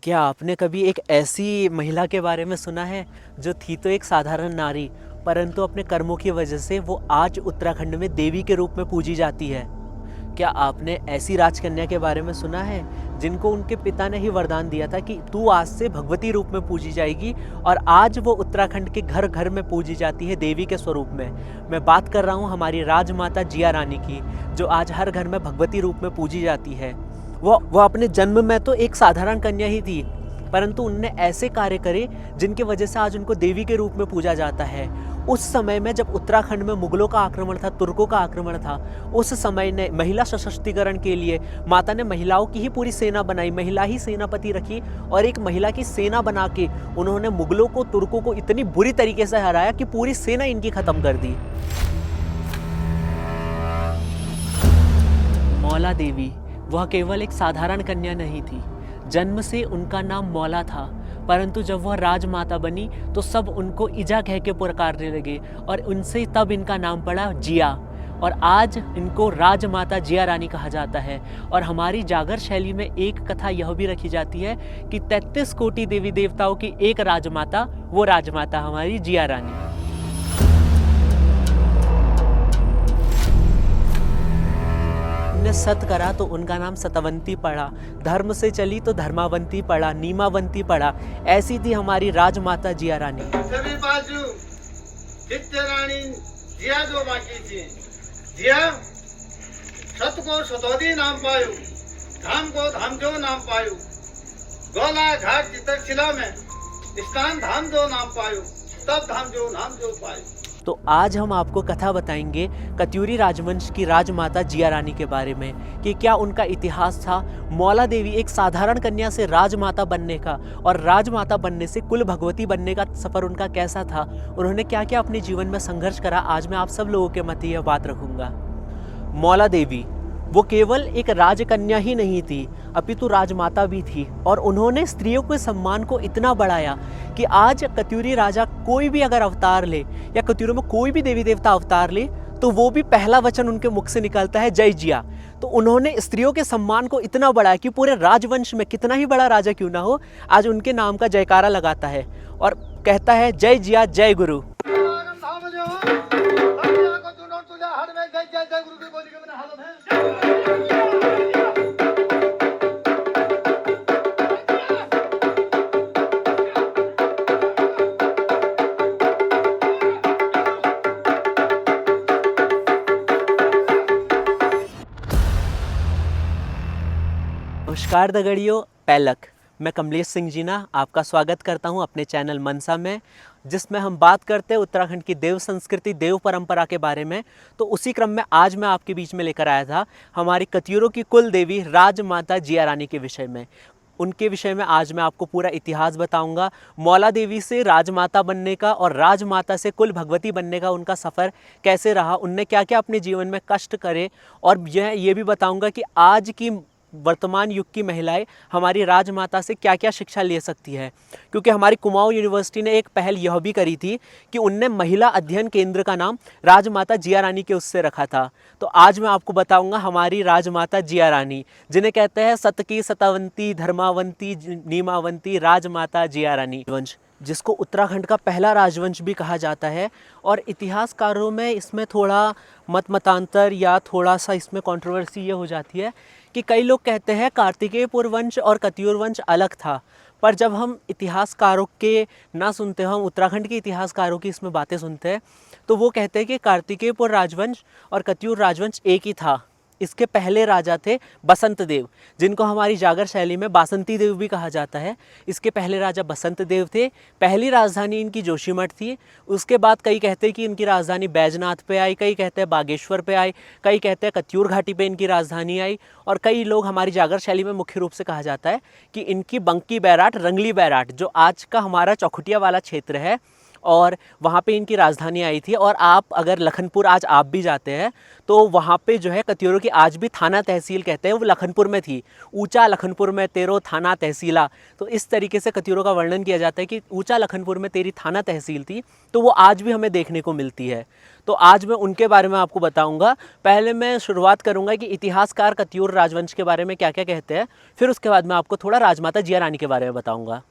क्या आपने कभी एक ऐसी महिला के बारे में सुना है जो थी तो एक साधारण नारी, परंतु अपने कर्मों की वजह से वो आज उत्तराखंड में देवी के रूप में पूजी जाती है? क्या आपने ऐसी राजकन्या के बारे में सुना है जिनको उनके पिता ने ही वरदान दिया था कि तू आज से भगवती रूप में पूजी जाएगी, और आज वो उत्तराखंड के घर घर में पूजी जाती है देवी के स्वरूप में? मैं बात कर रहा हूँ हमारी राजमाता जिया रानी की, जो आज हर घर में भगवती रूप में पूजी जाती है। वो अपने जन्म में तो एक साधारण कन्या ही थी, परंतु उनने ऐसे कार्य करे जिनकी वजह से आज उनको देवी के रूप में पूजा जाता है। उस समय में जब उत्तराखंड में मुगलों का आक्रमण था, तुर्कों का आक्रमण था, उस समय ने महिला सशक्तिकरण के लिए माता ने महिलाओं की ही पूरी सेना बनाई, महिला ही सेनापति रखी, और एक महिला की सेना बना के उन्होंने मुगलों को, तुर्कों को इतनी बुरी तरीके से हराया कि पूरी सेना इनकी खत्म कर दी। मौला देवी वह केवल एक साधारण कन्या नहीं थी। जन्म से उनका नाम मौला था, परंतु जब वह राजमाता बनी तो सब उनको इजा कह के पुकारने लगे, और उनसे तब इनका नाम पड़ा जिया, और आज इनको राजमाता जिया रानी कहा जाता है। और हमारी जागर शैली में एक कथा यह भी रखी जाती है कि 33 कोटि देवी देवताओं की एक राजमाता, वो राजमाता हमारी जिया रानी। ने सत करा तो उनका नाम सतवंती पड़ा, धर्म से चली तो धर्मावंती पड़ा, नीमावंती पड़ा। ऐसी थी हमारी राजमाता जिया रानी। सभी बाजू नित्य रानी जिया जो बाकी थी, जिया सत को सतोदी नाम पायो, धाम को धाम जो नाम पायो, गोला घाट चित्रशिला में स्नान धाम जो नाम पायो, तब धाम जो नाम जो पायो। तो आज हम आपको कथा बताएंगे कत्यूरी राजवंश की राजमाता जिया रानी के बारे में, कि क्या उनका इतिहास था, मौला देवी एक साधारण कन्या से राजमाता बनने का, और राजमाता बनने से कुल भगवती बनने का सफ़र उनका कैसा था, उन्होंने क्या क्या अपने जीवन में संघर्ष करा। आज मैं आप सब लोगों के मध्य यह बात रखूंगा। मौला देवी वो केवल एक राजकन्या ही नहीं थी, अपितु राजमाता भी थी, और उन्होंने स्त्रियों के सम्मान को इतना बढ़ाया कि आज कत्यूरी राजा कोई भी अगर अवतार ले, या कत्यूरों में कोई भी देवी देवता अवतार ले, तो वो भी पहला वचन उनके मुख से निकलता है जय जिया। तो उन्होंने स्त्रियों के सम्मान को इतना बढ़ाया कि पूरे राजवंश में कितना ही बड़ा राजा क्यों ना हो, आज उनके नाम का जयकारा लगाता है और कहता है जय जिया जय गुरु। नमस्कार दगड़ियों, पैलक, मैं कमलेश सिंह जीना आपका स्वागत करता हूं अपने चैनल मनसा में, जिसमें हम बात करते हैं उत्तराखंड की देव संस्कृति, देव परंपरा के बारे में। तो उसी क्रम में आज मैं आपके बीच में लेकर आया था हमारी कत्यूरों की कुल देवी राजमाता जिया रानी के विषय में। उनके विषय में आज मैं आपको पूरा इतिहास बताऊंगा, मौला देवी से राजमाता बनने का और राजमाता से कुल भगवती बनने का उनका सफ़र कैसे रहा, उनने क्या क्या अपने जीवन में कष्ट करे, और ये भी बताऊंगा कि आज की वर्तमान युग की महिलाएं हमारी राजमाता से क्या क्या शिक्षा ले सकती है। क्योंकि हमारी कुमाऊं यूनिवर्सिटी ने एक पहल यह भी करी थी कि उनने महिला अध्ययन केंद्र का नाम राजमाता जिया रानी के उससे रखा था। तो आज मैं आपको बताऊंगा हमारी राजमाता जिया रानी, जिन्हें कहते हैं सत की सतावंती, धर्मावंती, नीमावंती राजमाता जिया रानी वंश, जिसको उत्तराखंड का पहला राजवंश भी कहा जाता है। और इतिहासकारों में इसमें थोड़ा मतांतर या थोड़ा सा इसमें कंट्रोवर्सी ये हो जाती है कि कई लोग कहते हैं कार्तिकेयपुर वंश और कत्यूर वंश अलग था, पर जब हम इतिहासकारों के ना सुनते हो, हम उत्तराखंड के इतिहासकारों की इसमें बातें सुनते हैं, तो वो कहते हैं कि कार्तिकेयपुर राजवंश और कत्यूर राजवंश एक ही था। इसके पहले राजा थे बसंत देव, जिनको हमारी जागर शैली में बासंती देव भी कहा जाता है। इसके पहले राजा बसंत देव थे। पहली राजधानी इनकी जोशीमठ थी। उसके बाद कई कहते हैं कि इनकी राजधानी बैजनाथ पे आई, कई कहते हैं बागेश्वर पे आई, कई कहते हैं कत्यूर घाटी पे इनकी राजधानी आई, और कई लोग हमारी जागर शैली में मुख्य रूप से कहा जाता है कि इनकी बंकी बैराट, रंगली बैराट, जो आज का हमारा चौखुटिया वाला क्षेत्र है, और वहाँ पे इनकी राजधानी आई थी। और आप अगर लखनपुर आज आप भी जाते हैं तो वहाँ पे जो है कत्यूरों की आज भी थाना तहसील कहते हैं, वो लखनपुर में थी। ऊंचा लखनपुर में तेरो थाना तहसीला, तो इस तरीके से कत्यूरों का वर्णन किया जाता है कि ऊंचा लखनपुर में तेरी थाना तहसील थी। तो वो आज भी हमें देखने को मिलती है। तो आज मैं उनके बारे में आपको बताऊंगा। पहले मैं शुरुआत करूंगा कि इतिहासकार कत्यूर राजवंश के बारे में क्या क्या कहते हैं, फिर उसके बाद मैं आपको थोड़ा राजमाता जिया रानी के बारे में बताऊंगा।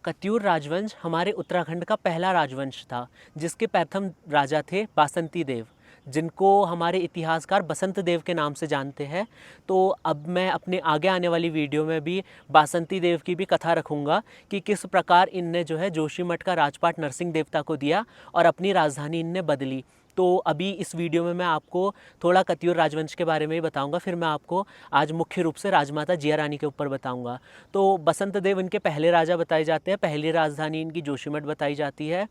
कत्यूर राजवंश हमारे उत्तराखंड का पहला राजवंश था, जिसके प्रथम राजा थे बासंती देव, जिनको हमारे इतिहासकार बसंत देव के नाम से जानते हैं। तो अब मैं अपने आगे आने वाली वीडियो में भी बासंती देव की भी कथा रखूँगा कि किस प्रकार इनने जो है जोशीमठ का राजपाट नरसिंह देवता को दिया और अपनी राजधानी इनने बदली। तो अभी इस वीडियो में मैं आपको थोड़ा कत्यूर राजवंश के बारे में ही बताऊंगा, फिर मैं आपको आज मुख्य रूप से राजमाता जिया रानी के ऊपर बताऊंगा। तो बसंत देव इनके पहले राजा बताए जाते हैं, पहली राजधानी इनकी जोशीमठ बताई जाती है।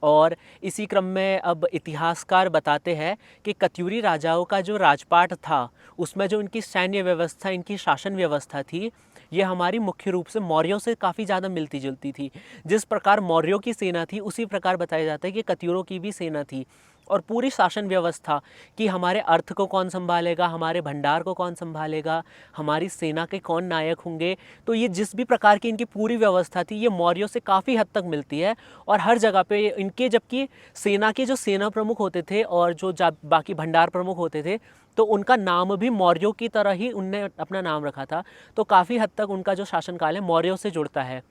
और इसी क्रम में अब इतिहासकार बताते हैं कि कत्यूरी राजाओं का जो राजपाट था उसमें जो इनकी सैन्य व्यवस्था, इनकी शासन व्यवस्था थी, ये हमारी मुख्य रूप से मौर्यों से काफ़ी ज़्यादा मिलती जुलती थी। जिस प्रकार मौर्यों की सेना थी उसी प्रकार बताया जाता है कि कत्यूरों की भी सेना थी। और पूरी शासन व्यवस्था कि हमारे अर्थ को कौन संभालेगा, हमारे भंडार को कौन संभालेगा, हमारी सेना के कौन नायक होंगे, तो ये जिस भी प्रकार की इनकी पूरी व्यवस्था थी ये मौर्यों से काफ़ी हद तक मिलती है। और हर जगह पे इनके, जबकि सेना के जो सेना प्रमुख होते थे और जो बाकी भंडार प्रमुख होते थे, तो उनका नाम भी मौर्यों की तरह ही उनने अपना नाम रखा था। तो काफ़ी हद तक उनका जो शासनकाल है मौर्यों से जुड़ता है।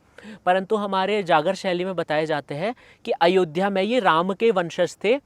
परंतु हमारे जागर शैली में बताए जाते हैं कि अयोध्या में ये राम के वंशज थे।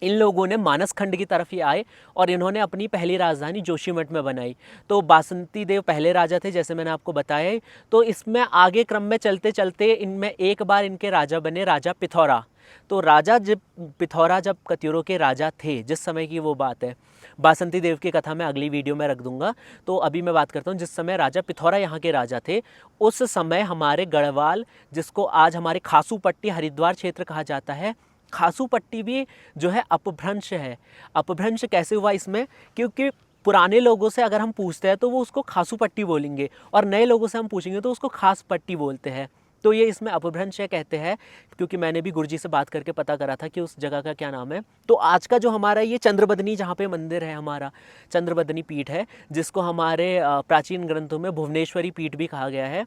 इन लोगों ने मानस खंड की तरफ ही आए और इन्होंने अपनी पहली राजधानी जोशीमठ में बनाई। तो बासंती देव पहले राजा थे जैसे मैंने आपको बताया। तो इसमें आगे क्रम में चलते चलते इनमें एक बार इनके राजा बने राजा पिथौरा। तो राजा जब पिथौरा जब कत्यूरों के राजा थे, जिस समय की वो बात है, बासंती देव की कथा मैं अगली वीडियो में रख दूंगा। तो अभी मैं बात करता हूँ जिस समय राजा पिथौरा यहाँ के राजा थे, उस समय हमारे गढ़वाल, जिसको आज हमारे खासू पट्टी हरिद्वार क्षेत्र कहा जाता है, खासू पट्टी भी जो है अपभ्रंश है। अपभ्रंश कैसे हुआ इसमें, क्योंकि पुराने लोगों से अगर हम पूछते हैं तो वो उसको खासू पट्टी बोलेंगे और नए लोगों से हम पूछेंगे तो उसको खास पट्टी बोलते हैं। तो ये इसमें अपभ्रंश कहते हैं, क्योंकि मैंने भी गुरुजी से बात करके पता करा था कि उस जगह का क्या नाम है। तो आज का जो हमारा ये चंद्रबदनी जहाँ पे मंदिर है, हमारा चंद्रबदनी पीठ है, जिसको हमारे प्राचीन ग्रंथों में भुवनेश्वरी पीठ भी कहा गया है।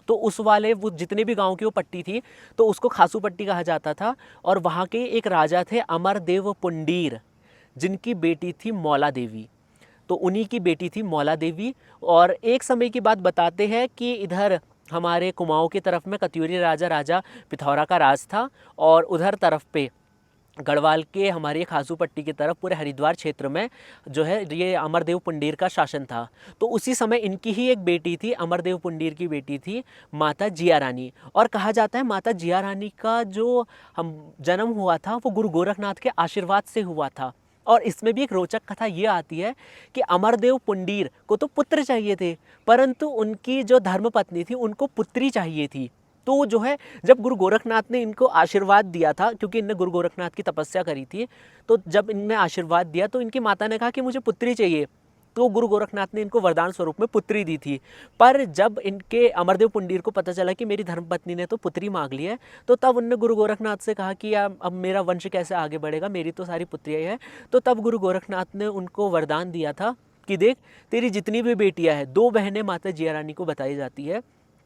तो उस वाले वो जितने भी गांव की वो पट्टी थी तो उसको खासू पट्टी कहा जाता था। और वहाँ के एक राजा थे अमरदेव पुंडीर, जिनकी बेटी थी मौला देवी। तो उन्हीं की बेटी थी मौला देवी। और एक समय की बात बताते हैं कि इधर हमारे कुमाऊं की तरफ में कत्यूरी राजा पिथौरा का राज था और उधर तरफ पे गढ़वाल के हमारे खासू पट्टी की तरफ पूरे हरिद्वार क्षेत्र में जो है ये अमरदेव पुंडीर का शासन था। तो उसी समय इनकी ही एक बेटी थी, अमरदेव पुंडीर की बेटी थी माता जिया रानी। और कहा जाता है माता जिया रानी का जो हम जन्म हुआ था वो गुरु गोरखनाथ के आशीर्वाद से हुआ था। और इसमें भी एक रोचक कथा ये आती है कि अमरदेव पुंडीर को तो पुत्र चाहिए थे, परंतु उनकी जो धर्मपत्नी थी उनको पुत्री चाहिए थी। तो जो है जब गुरु गोरखनाथ ने इनको आशीर्वाद दिया था, क्योंकि इनने गुरु गोरखनाथ की तपस्या करी थी, तो जब इनने आशीर्वाद दिया तो इनकी माता ने कहा कि मुझे पुत्री चाहिए। तो गुरु गोरखनाथ ने इनको वरदान स्वरूप में पुत्री दी थी। पर जब इनके अमरदेव पुंडीर को पता चला कि मेरी धर्मपत्नी ने तो पुत्री मांग ली है, तो तब उनने गुरु गोरखनाथ से कहा कि अब मेरा वंश कैसे आगे बढ़ेगा, मेरी तो सारी पुत्रियाँ हैं। तो तब गुरु गोरखनाथ ने उनको वरदान दिया था कि देख, तेरी जितनी भी बेटियाँ हैं, 2 बहनें माता जिया रानी को बताई जाती है।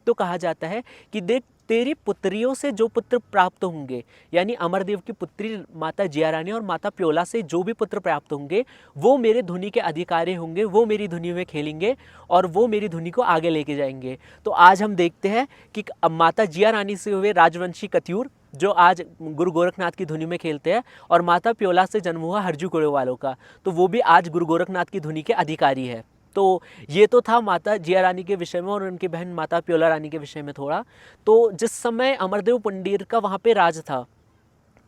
तो कहा जाता है कि देख, तेरी पुत्रियों से जो पुत्र प्राप्त होंगे, यानी अमरदेव की पुत्री माता जिया रानी और माता प्योला से जो भी पुत्र प्राप्त होंगे, वो मेरे धुनी के अधिकारी होंगे, वो मेरी धुनी में खेलेंगे और वो मेरी धुनी को आगे लेके जाएंगे। तो आज हम देखते हैं कि माता जिया रानी से हुए राजवंशी कत्यूर जो आज गुरु गोरखनाथ की धुनी में खेलते हैं, और माता प्योला से जन्म हुआ हरजू कुड़े वालों का, तो वो भी आज गुरु गोरखनाथ की धुनी के अधिकारी है। तो ये तो था माता जिया रानी के विषय में और उनकी बहन माता प्योला रानी के विषय में थोड़ा। तो जिस समय अमरदेव पुंडीर का वहाँ पे राज था,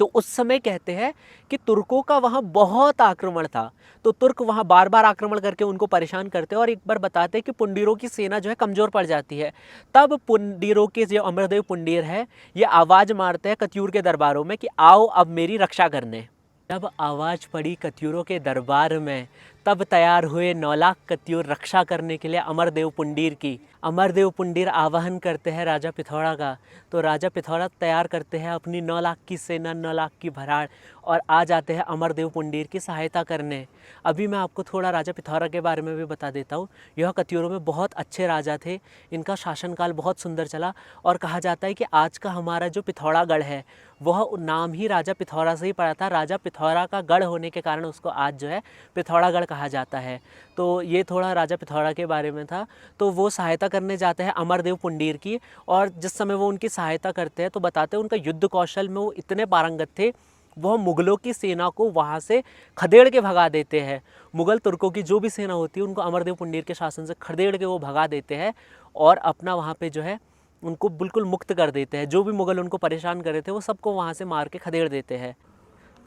तो उस समय कहते हैं कि तुर्कों का वहाँ बहुत आक्रमण था। तो तुर्क वहाँ बार बार आक्रमण करके उनको परेशान करते हैं और एक बार बताते हैं कि पुंडीरों की सेना जो है कमज़ोर पड़ जाती है। तब पुंडीरों के जो अमरदेव पुंडीर है ये आवाज़ मारते हैं कत्यूर के दरबारों में कि आओ अब मेरी रक्षा करने। जब आवाज़ पड़ी कत्यूरों के दरबार में, तब तैयार हुए 9 लाख कत्यूर रक्षा करने के लिए अमरदेव पुंडीर की। अमरदेव पुंडीर आवाहन करते हैं राजा पिथौरा का, तो राजा पिथौरा तैयार करते हैं अपनी 9 लाख की सेना, 9 लाख की भराड़, और आ जाते हैं अमरदेव पुंडीर की सहायता करने। अभी मैं आपको थोड़ा राजा पिथौरा के बारे में भी बता देता हूँ। यह कत्यूरों में बहुत अच्छे राजा थे, इनका शासनकाल बहुत सुंदर चला, और कहा जाता है कि आज का हमारा जो पिथौरागढ़ है वह नाम ही राजा पिथौरा से ही पड़ा था। राजा पिथौरा का गढ़ होने के कारण उसको आज जो है पिथौरागढ़ कहा जाता है। तो ये थोड़ा राजा पिथौरा के बारे में था। तो वो सहायता करने जाते हैं अमरदेव पुंडीर की, और जिस समय वो उनकी सहायता करते हैं तो बताते हैं उनका युद्ध कौशल में वो इतने पारंगत थे, वह मुग़लों की सेना को वहाँ से खदेड़ के भगा देते हैं। मुग़ल तुर्कों की जो भी सेना होती है उनको अमरदेव पुंडीर के शासन से खदेड़ के वो भगा देते हैं, और अपना वहाँ पे जो है उनको बिल्कुल मुक्त कर देते हैं। जो भी मुग़ल उनको परेशान कर रहे थे वो सबको वहाँ से मार के खदेड़ देते हैं।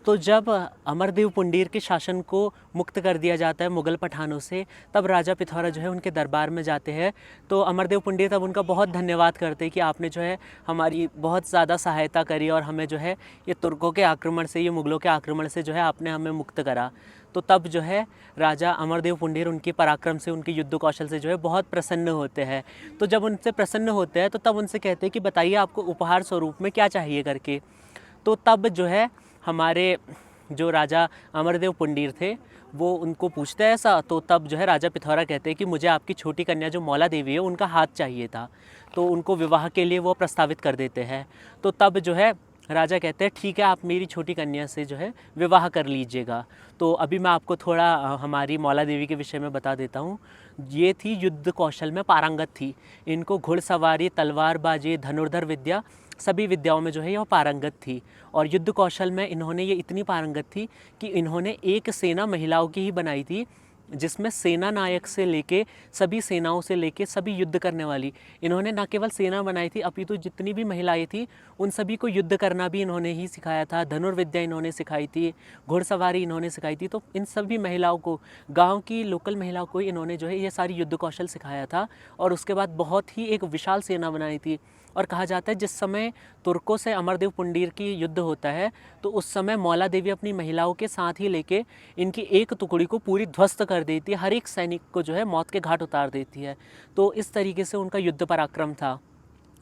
तो जब अमरदेव पुंडीर के शासन को मुक्त कर दिया जाता है मुग़ल पठानों से, तब राजा पिथौरा जो है उनके दरबार में जाते हैं। तो अमरदेव पुंडीर तब उनका बहुत धन्यवाद करते हैं कि आपने जो है हमारी बहुत ज़्यादा सहायता करी, और हमें जो है ये तुर्कों के आक्रमण से, ये मुग़लों के आक्रमण से जो है आपने हमें मुक्त करा। तो तब जो है राजा अमरदेव पुंडीर उनके पराक्रम से, उनके युद्ध कौशल से जो है बहुत प्रसन्न होते हैं। तो जब उनसे प्रसन्न होते हैं तो तब उनसे कहते हैं कि बताइए आपको उपहार स्वरूप में क्या चाहिए करके। तो तब जो है हमारे जो राजा अमरदेव पुंडीर थे वो उनको पूछते हैं ऐसा। तो तब जो है राजा पिथौरा कहते हैं कि मुझे आपकी छोटी कन्या जो मौला देवी है उनका हाथ चाहिए था। तो उनको विवाह के लिए वो प्रस्तावित कर देते हैं। तो तब जो है राजा कहते हैं ठीक है, आप मेरी छोटी कन्या से जो है विवाह कर लीजिएगा। तो अभी मैं आपको थोड़ा हमारी मौला देवी के विषय में बता देता हूँ। ये थी युद्ध कौशल में पारंगत थी, इनको घुड़सवारी, तलवारबाजी, धनुर्धर विद्या, सभी विद्याओं में जो है यह पारंगत थी। और युद्ध कौशल में इन्होंने ये इतनी पारंगत थी कि इन्होंने एक सेना महिलाओं की ही बनाई थी, जिसमें सेना नायक से लेके सभी सेनाओं से लेके सभी युद्ध करने वाली, इन्होंने ना केवल सेना बनाई थी अपितु जितनी भी महिलाएं थी उन सभी को युद्ध करना भी इन्होंने ही सिखाया था। धनुर्विद्या इन्होंने सिखाई थी, घुड़सवारी इन्होंने सिखाई थी। तो इन सभी महिलाओं को, गांव की लोकल महिलाओं को इन्होंने जो है ये सारी युद्ध कौशल सिखाया था। और उसके बाद बहुत ही एक विशाल सेना बनाई थी। और कहा जाता है जिस समय तुर्कों से अमरदेव पुंडीर की युद्ध होता है तो उस समय मौला देवी अपनी महिलाओं के साथ ही लेके इनकी एक टुकड़ी को पूरी ध्वस्त कर देती है, हर एक सैनिक को जो है मौत के घाट उतार देती है। तो इस तरीके से उनका युद्ध पराक्रम था।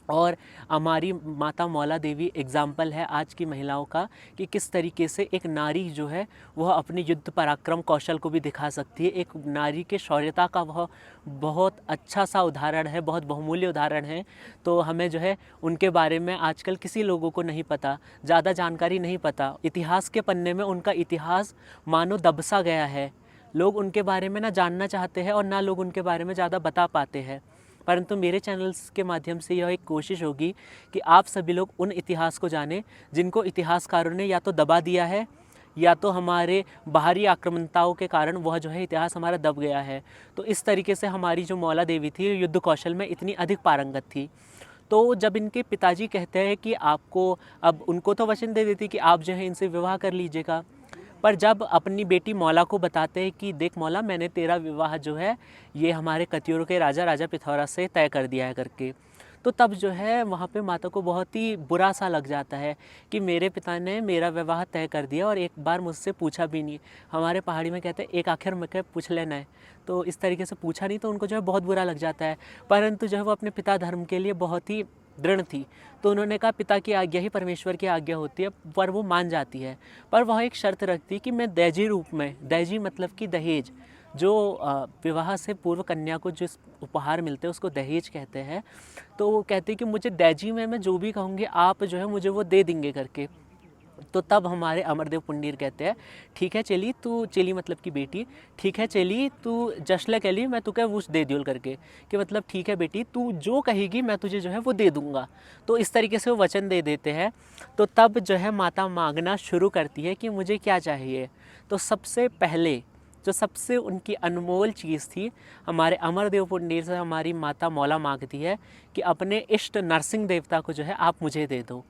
और हमारी माता मौला देवी एग्जाम्पल है आज की महिलाओं का कि किस तरीके से एक नारी जो है वह अपने युद्ध पराक्रम कौशल को भी दिखा सकती है। एक नारी के शौर्यता का वह बहुत अच्छा सा उदाहरण है, बहुत बहुमूल्य उदाहरण है। तो हमें जो है उनके बारे में आजकल किसी लोगों को नहीं पता, ज़्यादा जानकारी नहीं पता। इतिहास के पन्ने में उनका इतिहास मानो दबसा गया है। लोग उनके बारे में ना जानना चाहते हैं और ना लोग उनके बारे में ज़्यादा बता पाते हैं। परंतु मेरे चैनल्स के माध्यम से यह एक कोशिश होगी कि आप सभी लोग उन इतिहास को जानें जिनको इतिहासकारों ने या तो दबा दिया है या तो हमारे बाहरी आक्रमणताओं के कारण वह जो है इतिहास हमारा दब गया है। तो इस तरीके से हमारी जो मौला देवी थी युद्ध कौशल में इतनी अधिक पारंगत थी। तो जब इनके पिताजी कहते हैं कि आपको, अब उनको तो वचन दे देती कि आप जो है इनसे विवाह कर लीजिएगा, पर जब अपनी बेटी मौला को बताते हैं कि देख मौला, मैंने तेरा विवाह जो है ये हमारे कत्यूरों के राजा पिथौरा से तय कर दिया है करके, तो तब जो है वहाँ पे माता को बहुत ही बुरा सा लग जाता है कि मेरे पिता ने मेरा विवाह तय कर दिया और एक बार मुझसे पूछा भी नहीं। हमारे पहाड़ी में कहते हैं एक आखिर में कह पूछ लेना है, तो इस तरीके से पूछा नहीं तो उनको जो है बहुत बुरा लग जाता है। परंतु जो है वो अपने पिता धर्म के लिए बहुत ही दृढ़ थी। तो उन्होंने कहा पिता की आज्ञा ही परमेश्वर की आज्ञा होती है, पर वो मान जाती है। पर वह एक शर्त रखती कि मैं दहेजी रूप में, दहेजी मतलब कि दहेज, जो विवाह से पूर्व कन्या को जिस उपहार मिलते हैं उसको दहेज कहते हैं। तो वो कहते कि मुझे दहेजी में मैं जो भी कहूँगी आप जो है मुझे वो दे देंगे करके। तो तब हमारे अमरदेव पुंडीर कहते हैं ठीक है चली तू, चली मतलब की बेटी, ठीक है चली तू जशले कह ली मैं तुके वुश दे दियोल करके, कि मतलब ठीक है बेटी तू जो कहेगी मैं तुझे जो है वो दे दूँगा। तो इस तरीके से वो वचन दे देते हैं। तो तब जो है माता मांगना शुरू करती है कि मुझे क्या चाहिए। तो सबसे पहले जो सबसे उनकी अनमोल चीज़ थी, हमारे अमरदेव पुंडीर से हमारी माता मौला मांगती है कि अपने इष्ट नरसिंह देवता को जो है आप मुझे दे दो।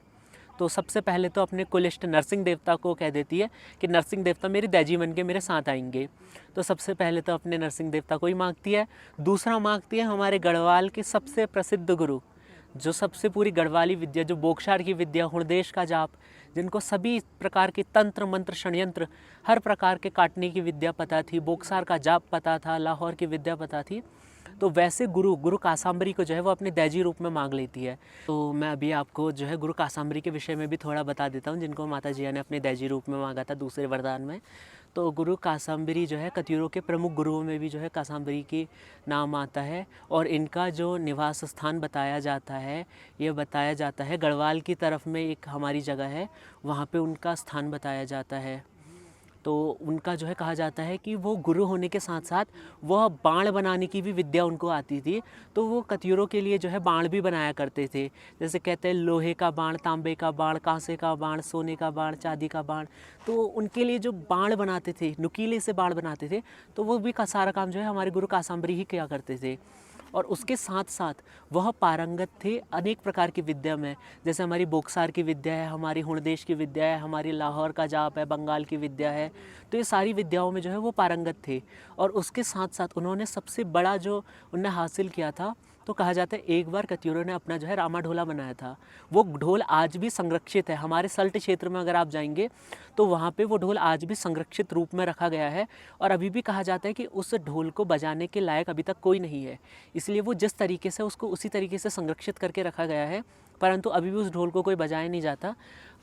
तो सबसे पहले तो अपने कुलिष्ट नरसिंह देवता को कह देती है कि नरसिंह देवता मेरी दैजी बन के मेरे साथ आएंगे। तो सबसे पहले तो अपने नरसिंह देवता को ही मांगती है। दूसरा मांगती है हमारे गढ़वाल के सबसे प्रसिद्ध गुरु जो सबसे पूरी गढ़वाली विद्या, जो बोक्सार की विद्या, हुणदेश का जाप, जिनको सभी प्रकार के तंत्र मंत्र षड्यंत्र, हर प्रकार के काटने की विद्या पता थी, बोक्सार का जाप पता था, लाहौर की विद्या पता थी, तो वैसे गुरु कासांबरी को जो है वो अपने दैजी रूप में मांग लेती है। तो मैं अभी आपको जो है गुरु कासांबरी के विषय में भी थोड़ा बता देता हूँ, जिनको माता जिया ने अपने दैजी रूप में मांगा था दूसरे वरदान में। तो गुरु कासांबरी जो है कत्यूरों के प्रमुख गुरुओं में भी जो है कासांबरी की नाम आता है, और इनका जो निवास स्थान बताया जाता है, ये बताया जाता है गढ़वाल की तरफ में एक हमारी जगह है, वहाँ पे उनका स्थान बताया जाता है। तो उनका जो है कहा जाता है कि वो गुरु होने के साथ साथ वह बाण बनाने की भी विद्या उनको आती थी। तो वो कत्यूरों के लिए जो है बाण भी बनाया करते थे, जैसे कहते हैं लोहे का बाण, तांबे का बाण, कांसे का बाण, सोने का बाण, चांदी का बाण। तो उनके लिए जो बाण बनाते थे, नुकीले से बाण बनाते थे, तो वो भी का सारा काम जो है हमारे गुरु कासांबरी ही किया करते थे। और उसके साथ साथ वह पारंगत थे अनेक प्रकार की विद्या में, जैसे हमारी बोक्सार की विद्या है, हमारी हुणदेश की विद्या है, हमारी लाहौर का जाप है, बंगाल की विद्या है। तो ये सारी विद्याओं में जो है वो पारंगत थे। और उसके साथ साथ उन्होंने सबसे बड़ा जो उन्हें हासिल किया था, तो कहा जाता है एक बार कत्यूरों ने अपना जो है रामा ढोला बनाया था। वो ढोल आज भी संरक्षित है हमारे सल्ट क्षेत्र में, अगर आप जाएंगे तो वहाँ पे वो ढोल आज भी संरक्षित रूप में रखा गया है। और अभी भी कहा जाता है कि उस ढोल को बजाने के लायक अभी तक कोई नहीं है, इसलिए वो जिस तरीके से उसको उसी तरीके से संरक्षित करके रखा गया है, परंतु अभी भी उस ढोल को कोई बजाया नहीं जाता।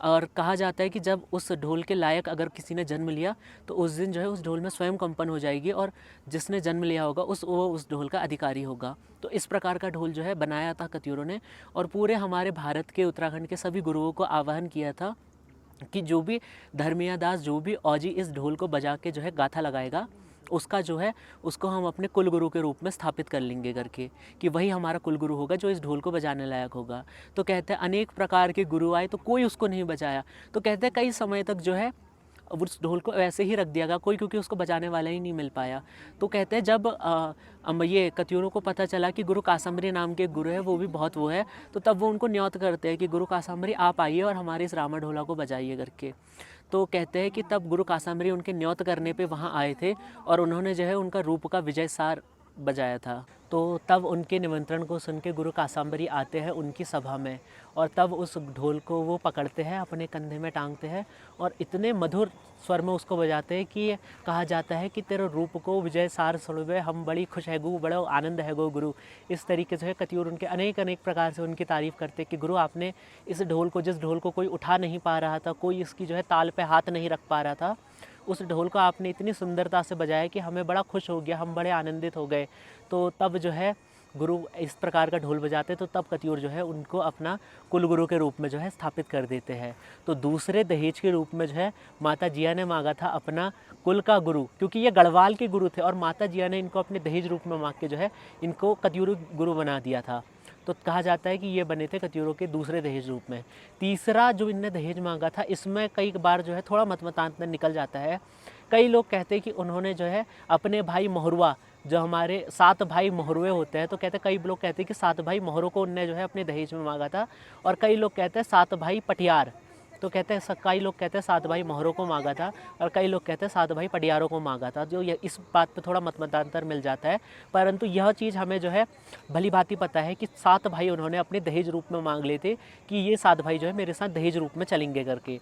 और कहा जाता है कि जब उस ढोल के लायक अगर किसी ने जन्म लिया तो उस दिन जो है उस ढोल में स्वयं कंपन हो जाएगी, और जिसने जन्म लिया होगा वो उस ढोल का अधिकारी होगा। तो इस प्रकार का ढोल जो है बनाया था कत्यूरों ने, और पूरे हमारे भारत के उत्तराखंड के सभी गुरुओं को आह्वान किया था कि जो भी धर्मिया दास, जो भी औजी इस ढोल को बजा के जो है गाथा लगाएगा, उसका जो है उसको हम अपने कुलगुरु के रूप में स्थापित कर लेंगे करके, कि वही हमारा कुलगुरु होगा जो इस ढोल को बजाने लायक होगा। तो कहते हैं अनेक प्रकार के गुरु आए तो कोई उसको नहीं बजाया। तो कहते हैं कई समय तक जो है उस ढोल को ऐसे ही रख दिया गया, कोई क्योंकि उसको बजाने वाला ही नहीं मिल पाया। तो कहते हैं जब ये कत्यूरों को पता चला कि गुरु कासांबरी नाम के गुरु है, वो भी बहुत वो है, तो तब वो उनको न्यौत करते हैं कि गुरु कासांबरी आप आइए और हमारे इस रामा ढोला को बजाइए करके। तो कहते हैं कि तब गुरु कासांबरी उनके न्यौत करने पे वहाँ आए थे, और उन्होंने जो है उनका रूप का विजय सार बजाया था। तो तब उनके निमंत्रण को सुन के गुरु कासांबरी आते हैं उनकी सभा में, और तब उस ढोल को वो पकड़ते हैं, अपने कंधे में टांगते हैं, और इतने मधुर स्वर में उसको बजाते हैं कि कहा जाता है कि तेरे रूप को विजय सार सुनबे हम बड़ी खुश है गो, बड़ा आनंद है गो गुरु। इस तरीके से कत्यूर उनके अनेक प्रकार से उनकी तारीफ़ करते कि गुरु आपने इस ढोल को, जिस ढोल को कोई उठा नहीं पा रहा था, कोई इसकी जो है ताल पे हाथ नहीं रख पा रहा था, उस ढोल को आपने इतनी सुंदरता से बजाया कि हमें बड़ा खुश हो गया, हम बड़े आनंदित हो गए। तो तब जो है गुरु इस प्रकार का ढोल बजाते, तो तब कत्यूर जो है उनको अपना कुलगुरु के रूप में जो है स्थापित कर देते हैं। तो दूसरे दहेज के रूप में जो है माता जिया ने मांगा था अपना कुल का गुरु, क्योंकि ये गढ़वाल के गुरु थे, और माता जिया ने इनको अपने दहेज रूप में मांग के जो है इनको कत्यूर गुरु बना दिया था। तो कहा जाता है कि ये बने थे कत्यूरों के दूसरे दहेज रूप में। तीसरा जो इनने दहेज मांगा था, इसमें कई बार जो है थोड़ा मतमतांतर निकल जाता है। कई लोग कहते हैं कि उन्होंने जो है अपने भाई मोहरुआ, जो हमारे 7 भाई मोहरुए होते हैं, तो कहते कई लोग कहते हैं कि 7 भाई मोहरों को उनने जो है अपने दहेज में मांगा था, और कई लोग कहते हैं 7 भाई पटियार, तो कहते हैं कई लोग कहते हैं 7 भाई मोहरों को मांगा था, और कई लोग कहते हैं 7 भाई पटियारों को मांगा था। जो इस बात पे थोड़ा मतमतांतर मिल जाता है, परंतु यह चीज़ हमें जो है भली भांति पता है कि 7 भाई उन्होंने अपने दहेज रूप में मांग लिए थे कि ये 7 भाई जो है मेरे साथ दहेज रूप में चलेंगे करके।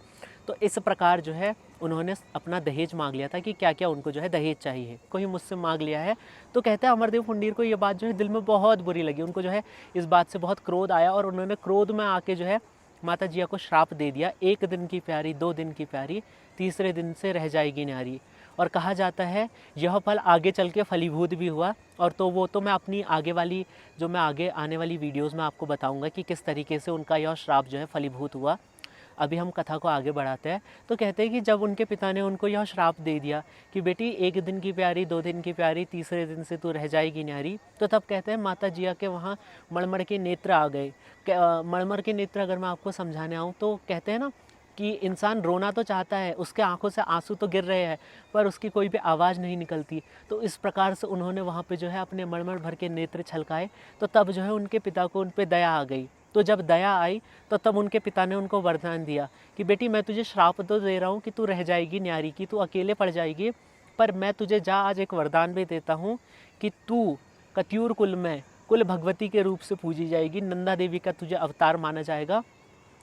तो इस प्रकार जो है उन्होंने अपना दहेज मांग लिया था कि क्या क्या उनको जो है दहेज चाहिए, कोई मुझसे मांग लिया है। तो कहते हैं अमरदेव फुंडीर को ये बात जो है दिल में बहुत बुरी लगी, उनको जो है इस बात से बहुत क्रोध आया, और उन्होंने क्रोध में आके जो है माता जिया को श्राप दे दिया, 1 दिन की प्यारी, 2 दिन की प्यारी, तीसरे दिन से रह जाएगी न्यारी। और कहा जाता है यह फल आगे चल के फलीभूत भी हुआ, और तो वो तो मैं अपनी आगे वाली जो मैं आगे आने वाली वीडियोज़ में आपको बताऊंगा कि किस तरीके से उनका यह श्राप जो है फलीभूत हुआ। अभी हम कथा को आगे बढ़ाते हैं। तो कहते हैं कि जब उनके पिता ने उनको यह श्राप दे दिया कि बेटी 1 दिन की प्यारी, 2 दिन की प्यारी, तीसरे दिन से तू रह जाएगी न्यारी, तो तब कहते हैं माता जिया के वहाँ मड़मड़ के नेत्र आ गए। मड़मड़ के नेत्र अगर मैं आपको समझाने आऊँ तो कहते हैं ना कि इंसान रोना तो चाहता है, उसके आंखों से आंसू तो गिर रहे हैं, पर उसकी कोई भी आवाज़ नहीं निकलती। तो इस प्रकार से उन्होंने वहाँ पे जो है अपने मड़मड़ भर के नेत्र छलकाए, तो तब जो है उनके पिता को उन पे दया आ गई। तो जब दया आई तो तब उनके पिता ने उनको वरदान दिया कि बेटी मैं तुझे श्राप तो दे रहा हूँ कि तू रह जाएगी न्यारी की, तू अकेले पड़ जाएगी, पर मैं तुझे आज एक वरदान भी देता हूँ कि तू कत्यूर कुल में कुल भगवती के रूप से पूजी जाएगी। नंदा देवी का तुझे अवतार माना जाएगा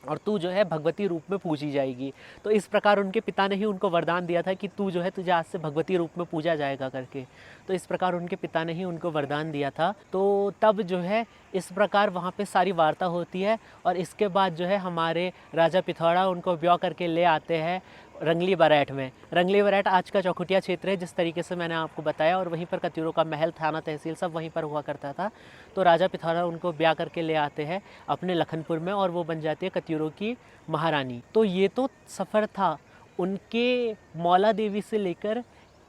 और तू जो है भगवती रूप में पूजी जाएगी। तो इस प्रकार उनके पिता ने ही उनको वरदान दिया था कि तू जो है तुझे आज से भगवती रूप में पूजा जाएगा करके। तो इस प्रकार उनके पिता ने ही उनको वरदान दिया था। तो तब जो है इस प्रकार वहाँ पे सारी वार्ता होती है और इसके बाद जो है हमारे राजा पिथौरा उनको ब्याह करके ले आते हैं रंगली बरैठ में। रंगली बरैठ आज का चौखुटिया क्षेत्र है, जिस तरीके से मैंने आपको बताया, और वहीं पर कत्यूरों का महल, थाना, तहसील सब वहीं पर हुआ करता था। तो राजा पिथौरा उनको ब्याह करके ले आते हैं अपने लखनपुर में और वो बन जाती है कत्यूरों की महारानी। तो ये तो सफ़र था उनके मौला देवी से लेकर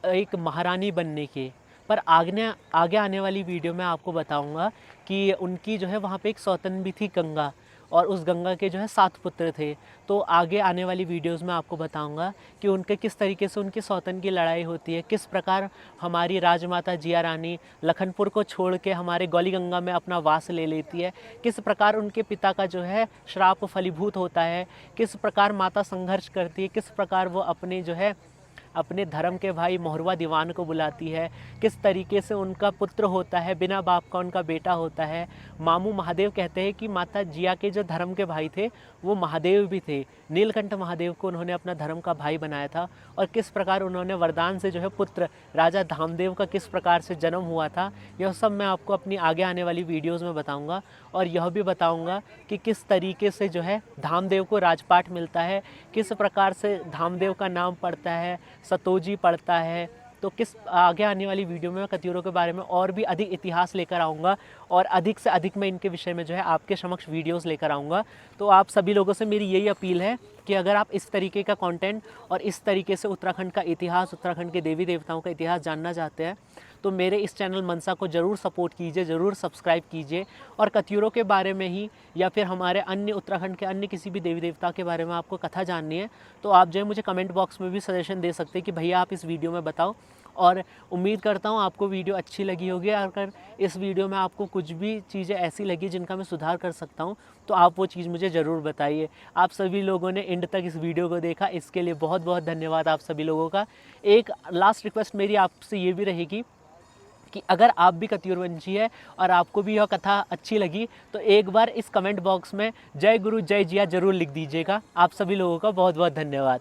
एक महारानी बनने के। पर आगे आने वाली वीडियो में आपको बताऊंगा कि उनकी जो है वहाँ पे एक सौतन भी थी गंगा, और उस गंगा के जो है 7 पुत्र थे। तो आगे आने वाली वीडियोस में आपको बताऊंगा कि उनके किस तरीके से उनकी सौतन की लड़ाई होती है, किस प्रकार हमारी राजमाता जिया रानी लखनपुर को छोड़ के हमारे गौली गंगा में अपना वास ले लेती है, किस प्रकार उनके पिता का जो है श्राप फलीभूत होता है, किस प्रकार माता संघर्ष करती है, किस प्रकार वो अपने जो है अपने धर्म के भाई मोहरवा दीवान को बुलाती है, किस तरीके से उनका पुत्र होता है, बिना बाप का उनका बेटा होता है। मामू महादेव कहते हैं कि माता जिया के जो धर्म के भाई थे वो महादेव भी थे। नीलकंठ महादेव को उन्होंने अपना धर्म का भाई बनाया था, और किस प्रकार उन्होंने वरदान से जो है पुत्र राजा धामदेव का किस प्रकार से जन्म हुआ था, यह सब मैं आपको अपनी आगे आने वाली वीडियोज़ में बताऊँगा। और यह भी बताऊँगा कि किस तरीके से जो है धामदेव को राजपाट मिलता है, किस प्रकार से धामदेव का नाम पड़ता है, सतोजी पड़ता है। तो किस आगे आने वाली वीडियो में मैं कत्यूरों के बारे में और भी अधिक इतिहास लेकर आऊँगा, और अधिक से अधिक मैं इनके विषय में जो है आपके समक्ष वीडियोस लेकर आऊँगा। तो आप सभी लोगों से मेरी यही अपील है कि अगर आप इस तरीके का कंटेंट और इस तरीके से उत्तराखंड का इतिहास, उत्तराखंड के देवी देवताओं का इतिहास जानना चाहते हैं तो मेरे इस चैनल मनसा को ज़रूर सपोर्ट कीजिए, ज़रूर सब्सक्राइब कीजिए। और कत्यूरों के बारे में ही या फिर हमारे अन्य उत्तराखंड के अन्य किसी भी देवी देवता के बारे में आपको कथा जाननी है तो आप जो है मुझे कमेंट बॉक्स में भी सजेशन दे सकते हैं कि भैया आप इस वीडियो में बताओ। और उम्मीद करता हूँ आपको वीडियो अच्छी लगी होगी। अगर इस वीडियो में आपको कुछ भी चीज़ें ऐसी लगी जिनका मैं सुधार कर सकता हूँ तो आप वो चीज़ मुझे ज़रूर बताइए। आप सभी लोगों ने एंड तक इस वीडियो को देखा, इसके लिए बहुत बहुत धन्यवाद आप सभी लोगों का। एक लास्ट रिक्वेस्ट मेरी आपसे ये भी रहेगी कि अगर आप भी कत्यूरवंशी है और आपको भी यह कथा अच्छी लगी तो एक बार इस कमेंट बॉक्स में जय गुरु जय जिया ज़रूर लिख दीजिएगा। आप सभी लोगों का बहुत बहुत धन्यवाद।